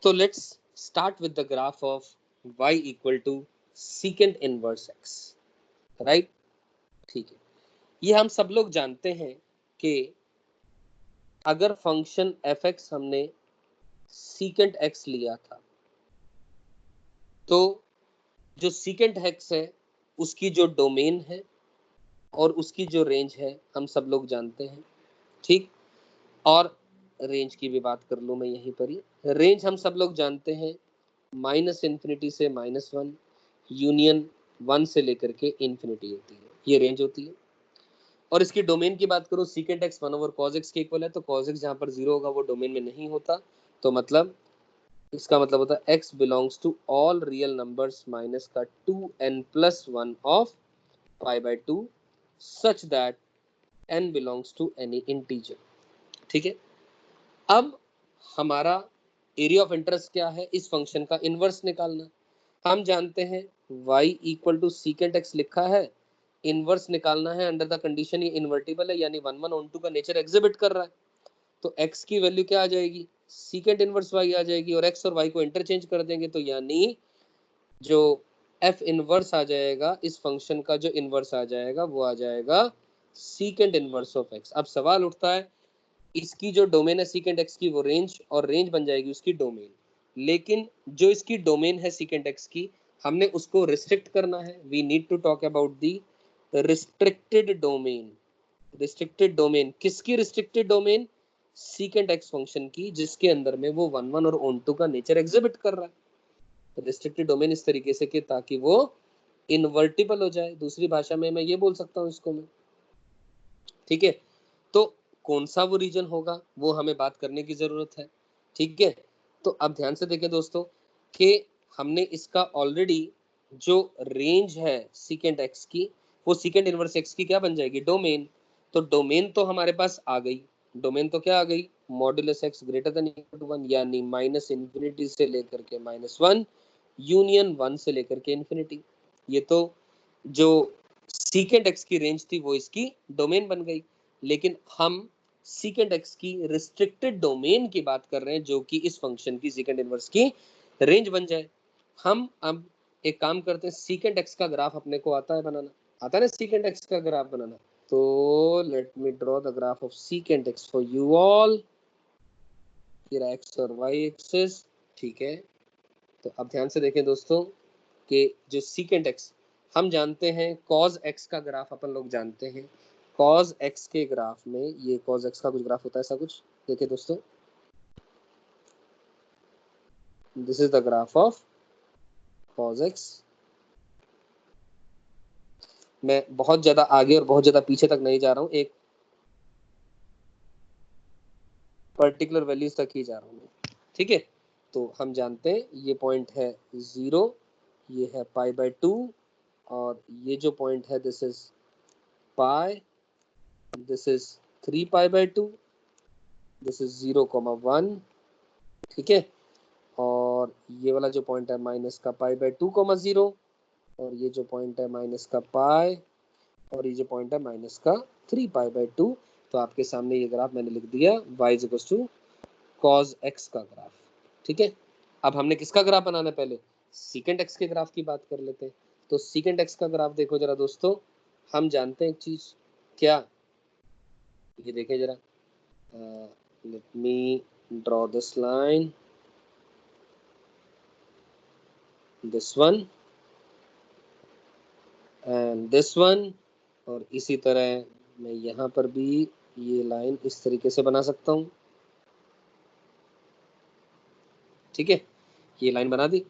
तो let's start with the graph of y equal to secant inverse x, right. ठीक है, ये हम सब लोग जानते हैं कि अगर फंक्शन f(x) हमने सीकेंट x लिया था तो जो सीकेंट x है उसकी जो डोमेन है और उसकी जो रेंज है हम सब लोग जानते हैं, ठीक। और रेंज की भी बात कर लूँ मैं यहीं पर ही। रेंज हम सब लोग जानते हैं -∞ से -1 यूनियन 1 से लेकर के इन्फिनिटी होती है, ये रेंज होती है। और इसकी डोमेन की बात करूँ सीकेंट x 1/cos x के इक्वल है, तो cos x जहाँ पर 0 होगा वो डोमेन में नहीं होता, तो मतलब इसका मतलब होता है x belongs to all real numbers minus का 2n+1 of π/2 such that n belongs to any integer, ठीक है। अब हमारा एरिया ऑफ इंटरेस्ट क्या है, इस फंक्शन का इनवर्स निकालना। हम जानते हैं y equal to secant x लिखा है, इनवर्स निकालना है अंडर द कंडीशन ये इन्वर्टिबल है, यानी 1/(1)(2) का नेचर एग्जिबिट कर रहा है, तो x की वैल्यू क्या आ जाएगी, सीकेंट इनवर्स y आ जाएगी, और x और y को इंटरचेंज कर देंगे तो यानी जो f इनवर्स आ जाएगा इस फंक्शन का, जो इनवर्स आ जाएगा वो आ जाएगा सीकेंट इनवर्स ऑफ x। अब सवाल उठता है इसकी जो डोमेन है सीकेंट x की वो रेंज, और रेंज बन जाएगी उसकी डोमेन, लेकिन जो इसकी डोमेन है सीकेंट x की हमने उसको रिस्ट्रिक्ट करना है। We need to talk about the restricted domain. Restricted domain किसकी restricted domain, secant x function की, जिसके अंदर में वो 1/1 और ऑन2 का नेचर एग्जिबिट कर रहा है। रिस्ट्रिक्टेड डोमेन इस तरीके से कि ताकि वो इन्वर्टिबल हो जाए, दूसरी भाषा में मैं ये बोल सकता हूँ इसको मैं, ठीक है। तो कौन सा वो रीजन होगा वो हमें बात करने की जरूरत है, ठीक है। तो अब ध्यान से देखें दोस्तों कि हमने इसका ऑलरेडी जो रेंज है सीकेंट x की वो सीकेंट इनवर्स x की क्या बन जाएगी, डोमेन। तो डोमेन तो हमारे पास आ गई, डोमेन तो क्या आ गई, modulus x greater than equal to 1, यानी -∞ से लेकर के -1 यूनियन 1 से लेकर के इन्फिनिटी। ये तो जो सीकेंट x की रेंज थी वो इसकी डोमेन बन गई, लेकिन हम सीकेंट x की रिस्ट्रिक्टेड डोमेन की बात कर रहे हैं जो कि इस फंक्शन की सीकेंट इनवर्स की रेंज बन जाए। हम अब एक काम करते हैं, सीकेंट x का ग्राफ अपने को आता है बनाना, आता है ना सीकेंट x का ग्राफ बनाना, तो let me draw the graph of secant x for you all. फिर x और y एक्सिस, ठीक है। तो अब ध्यान से देखें दोस्तों कि जो सीकेंट x हम जानते हैं cos x का ग्राफ अपन लोग जानते हैं, cos x के ग्राफ में ये cos x का कुछ ग्राफ होता है ऐसा कुछ, देखिए दोस्तों this is the graph of cos x। मैं बहुत ज्यादा आगे और बहुत ज्यादा पीछे तक नहीं जा रहा हूँ, एक पर्टिकुलर वैल्यूज तक ही जा रहा हूँ, ठीक है। तो हम जानते हैं ये पॉइंट है 0, ये है π/2, और ये जो पॉइंट है this is pi, this is 3π/2, this is 0,1, ठीक है। और ये वाला जो पॉइंट है माइनस का π/2,0, और ये जो पॉइंट है माइनस का पाई, और ये जो पॉइंट है माइनस का 3π/2। तो आपके सामने ये ग्राफ मैंने लिख दिया y = cos x का ग्राफ, ठीक है। अब हमने किसका ग्राफ बनाना है, पहले सीकेंट x के ग्राफ की बात कर लेते हैं। तो सीकेंट x का ग्राफ देखो जरा दोस्तों, हम जानते हैं एक चीज क्या, ये देखें जरा, let me draw this line, this one and this one, और इसी तरह मैं यहाँ पर भी ये लाइन इस तरीके से बना सकता हूँ, ठीक है। ये लाइन बना दी,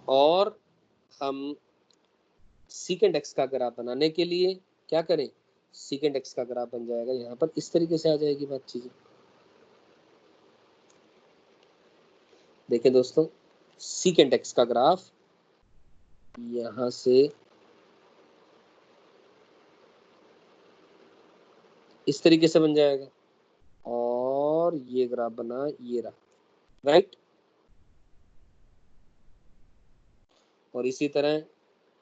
और हम सीकेंट x का ग्राफ बनाने के लिए क्या करें, सीकेंट x का ग्राफ बन जाएगा यहाँ पर इस तरीके से आ जाएगी बात चीजें। देखें दोस्तों सीकेंट x का ग्राफ यहाँ से इस तरीके से बन जाएगा, और ये ग्राफ बना ये रहा, राइट। और इसी तरह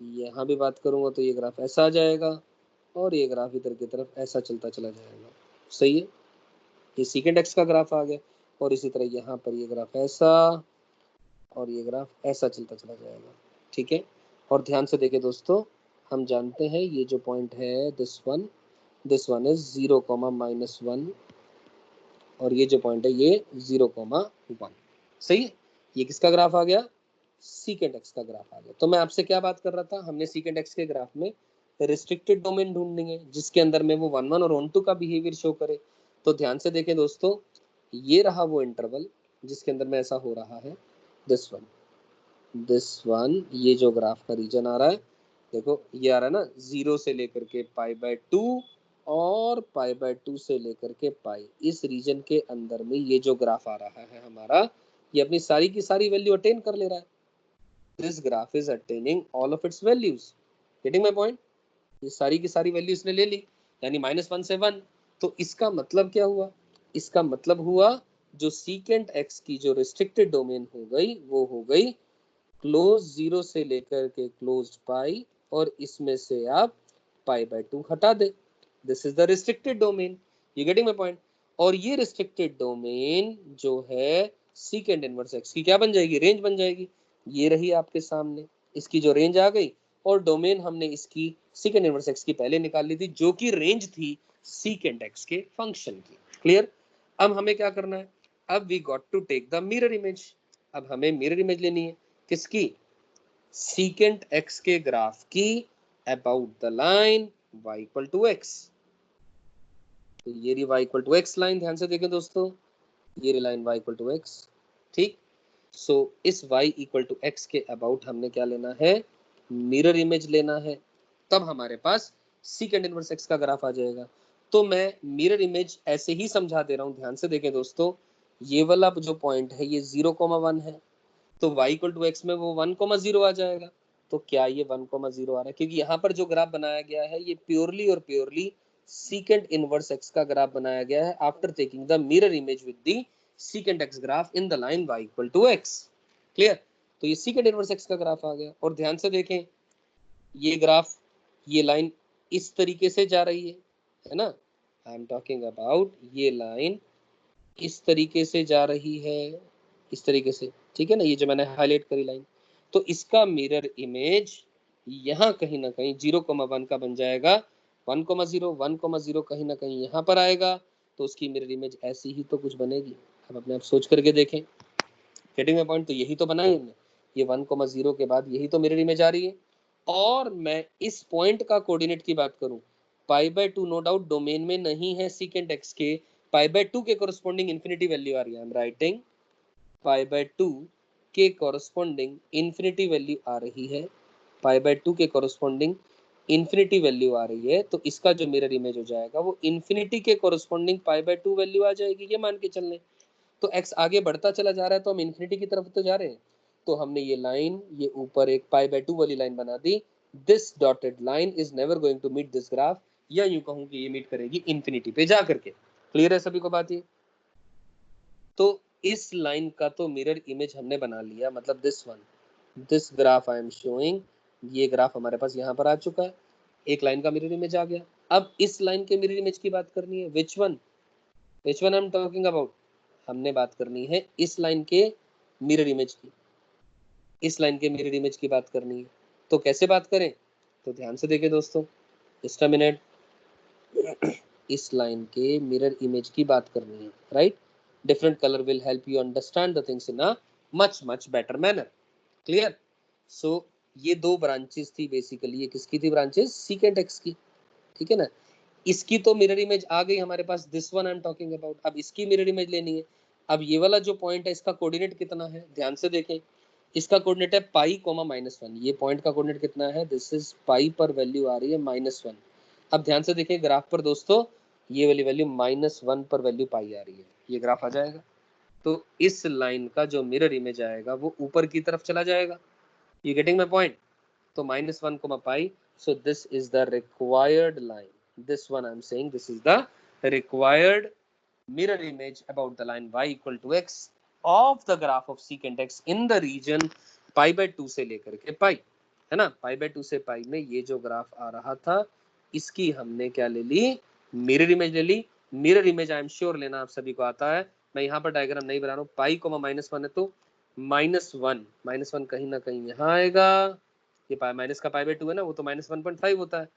यहाँ भी बात करूंगा तो ये ग्राफ ऐसा आ जाएगा, और ये ग्राफ इधर की तरफ ऐसा चलता चला जाएगा, सही है। ये सीकेंट x का ग्राफ आ गया। और इसी तरह यहाँ पर ये ग्राफ ऐसा और ये ग्राफ ऐसा चलता चला जाएगा, ठीक है। और ध्यान से देखें दोस्तों, हम जानते हैं ये जो पॉइंट है दिस वन इज 0,-1 और ये जो पॉइंट है ये 0,1, सही है। ये किसका ग्राफ आ गया? सीकेंट एक्स का ग्राफ आ गया। तो मैं आपसे क्या बात कर रहा था, हमने सीकेंट एक्स के ग्राफ में रिस्ट्रिक्टेड डोमेन ढूंढनी है जिसके अंदर में वो 1,1 और 1,2 का बिहेवियर शो करे। तो ध्यान से देखें दोस्तों, ये रहा वो इंटरवल जिसके अंदर में ऐसा हो रहा है दिस वन, ये जो ग्राफ का रीजन आ रहा है, देखो ये आ रहा है ना 0 से लेकर के π/2 और π/2 से लेकर के पाई, इस रीजन के अंदर में ये जो ग्राफ आ रहा है हमारा, ये अपनी सारी की सारी वैल्यू अटेन कर ले रहा है। This graph is attaining all of its values, getting my point. ये सारी की सारी वैल्यू इसने ले ली, यानी -1 से 1। तो इसका मतलब क्या हुआ? इसका मतलब हुआ जो सीकेंट एक्स की जो रिस्ट्रिक्टेड डोमेन हो गई वो हो गई क्लोज 0 से लेकर के क्लोज्ड पाई, और इसमें से आप π/2 हटा दे। This is the restricted domain, you getting my point. और ये रिस्ट्रिक्टेड डोमेन जो है सीकेंट इनवर्स एक्स की क्या बन जाएगी? रेंज बन जाएगी। ये रही आपके सामने इसकी जो रेंज आ गई, और डोमेन हमने इसकी सीकेंट इनवर्स एक्स की पहले निकाल ली थी जो कि रेंज थी सीकेंट एक्स के फंक्शन की। क्लियर? अब हमें क्या करना है? अब we got to take the mirror image. अब हमें मिरर इमेज लेनी है किसकी? सीकेंट एक्स के ग्राफ की about the line y equal to x. तो ये रही y equal to x line, ध्यान से देखें दोस्तों, ये रही line y equal to x, ठीक। सो इस y इक्वल टू एक्स के अबाउट हमने क्या लेना है? मिरर इमेज लेना है, तब हमारे पास सीकेंट इनवर्स एक्स का ग्राफ आ जाएगा। तो मैं मिरर इमेज ऐसे ही समझा दे रहा हूं, ध्यान से देखें दोस्तों, ये वाला जो पॉइंट है ये 0,1 है, तो y इक्वल टू एक्स में वो 1,0 आ जाएगा। तो क्या ये 1,0 आ रहा है? क्योंकि यहाँ पर जो ग्राफ बनाया गया है ये प्योरली और प्योरली सीकेंट इनवर्स एक्स का ग्राफ बनाया गया है after taking the mirror image with the secant x graph in the line y equal to x. Clear? तो ये सीकेंट इनवर्स एक्स का ग्राफ आ गया। और ध्यान से देखें, ये ग्राफ, ये लाइन इस तरीके से जा रही है ना, आई एम टॉकिंग अबाउट ये लाइन इस तरीके से जा रही है, इस तरीके से, ठीक है ना, ये जो मैंने हाईलाइट करी लाइन। तो इसका मिरर इमेज यहाँ कहीं ना कहीं 0,1 का बन जाएगा, 1,0 कहीं ना कहीं यहाँ पर आएगा, तो उसकी मिरर इमेज ऐसी ही तो कुछ बनेगी। अब अपने आप सोच करके देखें, गेटिंग माय पॉइंट। तो यही तो बनाई हमने, ये 1,0 के बाद यही तो मिरर इमेज आ रही है। और मैं इस पॉइंट का कोऑर्डिनेट की बात करूं, π/2 नो डाउट डोमेन में नहीं है सीकेंट एक्स के, π/2 के कोरस्पोंडिंग इंफिनिटी वैल्यू आ रही है, आई एम राइटिंग π/2 के कोरस्पोंडिंग इंफिनिटी वैल्यू आ रही है, π/2 के कोरस्पोंडिंग इंफिनिटी वैल्यू आ रही है। तो इसका जो मिरर इमेज हो जाएगा वो इंफिनिटी के कोरस्पोंडिंग π/2 वैल्यू आ जाएगी, ये मान के चलने। तो x आगे बढ़ता चला जा रहा है तो हम इंफिनिटी की तरफ तो जा रहे हैं, तो हमने ये लाइन, ये ऊपर एक π/2 वाली लाइन बना दी। This dotted line is never going to meet this graph, या यूं कहूं कि ये मीट करेगी इंफिनिटी पे जा करके। क्लियर है सभी को बात ये? तो इस लाइन का तो मिरर इमेज हमने बना लिया, मतलब this one, this graph I am showing, ये ग्राफ हमारे पास यहाँ पर आ चुका है, एक लाइन का मिरर इमेज आ गया। अब इस लाइन के मिरर इमेज की बात करनी है, which one I am talking about, हमने बात करनी है इस लाइन के मिरर इमेज की, इस लाइन के मिरर इमेज की बात करनी है। तो कैसे बात करें? तो ध्यान से देखें दोस्तों, जस्ट अ मिनट, इस लाइन के मिरर इमेज की बात करनी है, right. Different colour will help you understand the things in a much better manner. Clear? So ये दो ब्रांचेस थी बेसिकली, ये किसकी थी ब्रांचेस? सीकेंट एक्स की, ठीक है ना। इसकी तो मिरर इमेज आ गई हमारे पास, this one I am talking about. अब इसकी मिरर इमेज लेनी है। अब ये वाला जो पॉइंट है इसका कोऑर्डिनेट कितना है? ध्यान से देखें, इसका कोऑर्डिनेट है π, -1। ये पॉइंट का कोऑर्डिनेट कितना है? दिस इज पाई पर वैल्यू आ रही है -1। अब ध्यान से देखें ग्राफ पर दोस्तों, ये वाली वैल्यू -1 पर वैल्यू पाई आ रही है, ये ग्राफ आ जाएगा। तो इस लाइन का जो मिरर इमेज आएगा वो ऊपर की तरफ चला जाएगा, यू गेटिंग माय पॉइंट। तो -1, पाई, so this is the required line, this one I'm saying this is the required mirror image about the line y equal to x of the graph of secant x in the region π/2 से लेकर के पाई, है ना। π/2 से पाई में ये जो graph आ रहा था इसकी हमने क्या ले ली? मिरर इमेज ले ली। Mirror image I am sure लेना आप सभी को आता है, मैं यहाँ पर डायग्राम नहीं बना रहा हूँ, पाई कोमा -1 है तो -1 कहीं ना कहीं यहाँ आएगा, ये पाई माइनस का पाई/2 है ना, वो तो -1.5 होता है,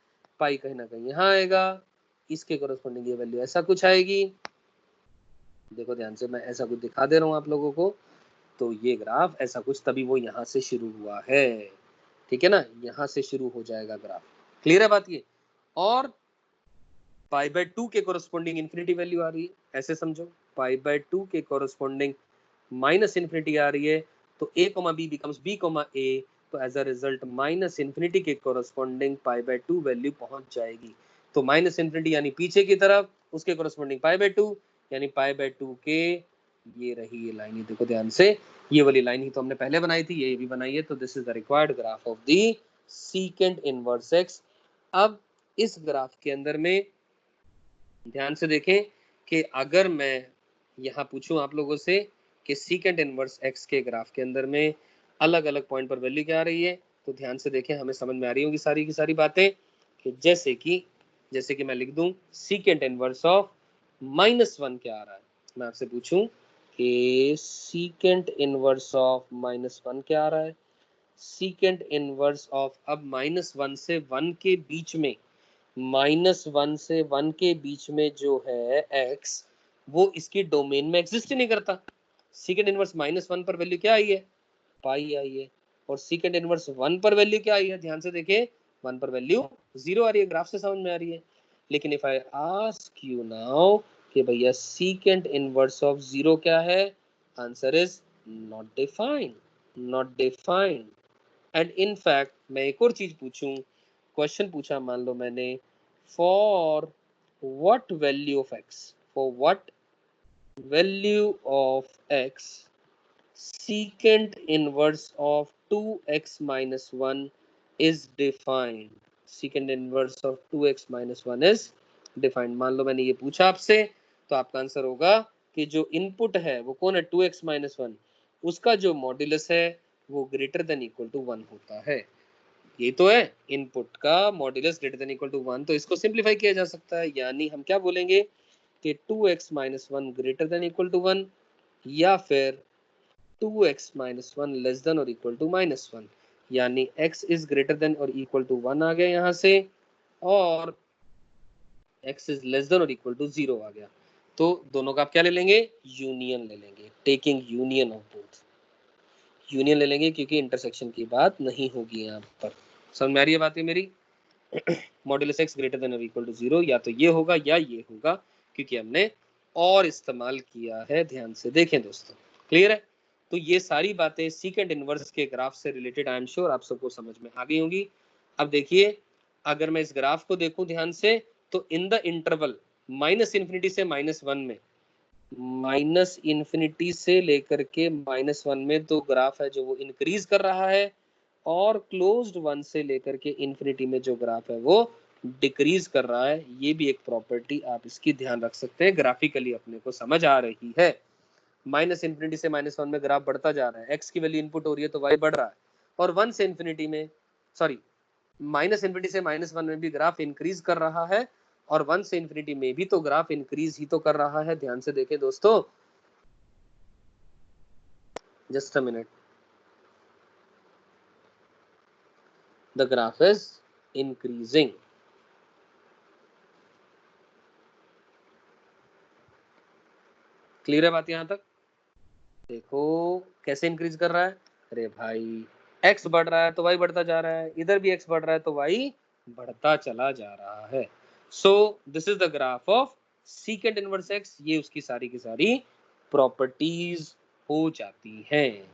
पाई कहीं ना कहीं यहाँ आएगा, इसके कोरस्पॉन्डिंग ये वैल्यू ऐसा कुछ आएगी। देखो ध्यान से, मैं ऐसा कुछ दिखा दे रहा हूँ आप लोगों को, तो ये ग्राफ ऐसा कुछ, तभी वो यहाँ से शुरू हुआ है, ठीक है ना, यहाँ से शुरू हो जाएगा ग्राफ। क्लियर है बात ये? और पाई/2 के कोरस्पॉन्डिंग इन्फिनिटी वैल्यू आ रही है, ऐसे समझो, पाई/2 के कोरस्पॉन्डिंग -इन्फिनिटी आ रही है, तो a, b becomes b, a, तो एज अ रिजल्ट -इन्फिनिटी के कोरस्पॉन्डिंग पाई/2 वैल्यू पहुंच जाएगी। तो -इन्फिनिटी यानी पीछे की तरफ, उसके कोरस्पॉन्डिंग पाई/2 यानी पाई/2 के, ये रही ये लाइन, देखो ध्यान से, ये वाली लाइन ही तो हमने पहले बनाई थी, ये भी बनाई है, तो this is the required graph of the secant inverse x. अब इस ग्राफ के अंदर में ध्यान से देखें कि अगर मैं यहाँ पूछूं आप लोगों से कि सीकेंट इनवर्स एक्स के ग्राफ के अंदर में अलग अलग पॉइंट पर वैल्यू क्या आ रही है, तो ध्यान से देखें, हमें समझ में आ रही होंगी सारी की सारी बातें, कि जैसे कि मैं लिख दूं सीकेंट इनवर्स ऑफ -1 क्या आ रहा है। मैं आपसे पूछूं कि सीकेंट इनवर्स ऑफ -1 क्या आ रहा है, सीकेंट इनवर्स ऑफ, अब -1 से 1 के बीच में, -1 से 1 के बीच में जो है x, वो इसकी डोमेन में एग्जिस्ट ही नहीं करता। सीकेंड इनवर्स -1 पर वैल्यू क्या आई है, पाई आई है, और सीकेंड इनवर्स 1 पर वैल्यू क्या आई है, ध्यान से देखें, 1 पर वैल्यू 0 आ रही है, ग्राफ से समझ में आ रही है। लेकिन if I ask you now कि भैया सीकेंड इनवर्स ऑफ 0 क्या है, answer is not defined, not defined. And in fact मैं एक और चीज पूछूं, क्वेश्चन पूछा मान लो मैंने, for what value of x, for what value of x secant inverse of 2x minus 1 is defined, secant inverse of 2x minus 1 is defined। मान लो मैंने ये पूछा आपसे, तो आपका आंसर होगा कि जो इनपुट है वो कौन है, 2x minus 1, उसका जो मॉड्यूलस है वो ग्रेटर देन इक्वल टू 1 होता है। ये तो है, इनपुट का modulus greater than equal to 1, तो इसको सिंप्लीफाई किया जा सकता है, यानी हम क्या बोलेंगे कि 2x minus 1 greater than equal to 1, या फिर 2x minus 1 लेस देन और इक्वल टू -1, यानी x इज ग्रेटर देन और इक्वल टू 1 आ गया यहाँ से, और x इज लेस देन और इक्वल टू 0 आ गया। तो दोनों का आप क्या ले लेंगे, यूनियन ले लेंगे, taking union of both, union ले लेंगे, क्योंकि इंटरसेक्शन की बात नहीं होगी यहाँ पर। समझ में आ रही है बात मेरी? मॉड्यूलस x ग्रेटर देन और इक्वल टू 0, या तो ये होगा या ये होगा, क्योंकि हमने और इस्तेमाल किया है, ध्यान से देखें दोस्तों। क्लियर है? तो ये सारी बातें सीकेंट इनवर्स के ग्राफ से रिलेटेड आई एम श्योर आप सबको समझ में आ गई होंगी। अब देखिए, अगर मैं इस ग्राफ को देखूं ध्यान से, तो इन द इंटरवल -इन्फिनिटी से -1 में, -इन्फिनिटी से लेकर के -1 में तो ग्राफ है जो वो इंक्रीज कर रहा है, और क्लोज्ड 1 से लेकर के इन्फिनिटी में जो ग्राफ है वो डिक्रीज कर रहा है। ये भी एक प्रॉपर्टी आप इसकी ध्यान रख सकते हैं, ग्राफिकली अपने को समझ आ रही है। -इन्फिनिटी से -1 में ग्राफ बढ़ता जा रहा है, x की वैल्यू इनपुट हो रही है तो y बढ़ रहा है, और 1 से इन्फिनिटी में, सॉरी, -इन्फिनिटी से -1 में भी ग्राफ इंक्रीज कर रहा है, और 1 से इन्फिनिटी में भी तो ग्राफ इंक्रीज ही तो कर रहा है। ध्यान से देखें दोस्तों, just a minute, the graph is increasing. Clear है बात यहाँ तक? देखो कैसे इंक्रीज कर रहा है, अरे भाई x बढ़ रहा है तो y बढ़ता जा रहा है, इधर भी x बढ़ रहा है तो y बढ़ता चला जा रहा है। So this is the graph of secant inverse x, ये उसकी सारी की सारी प्रॉपर्टीज हो जाती हैं।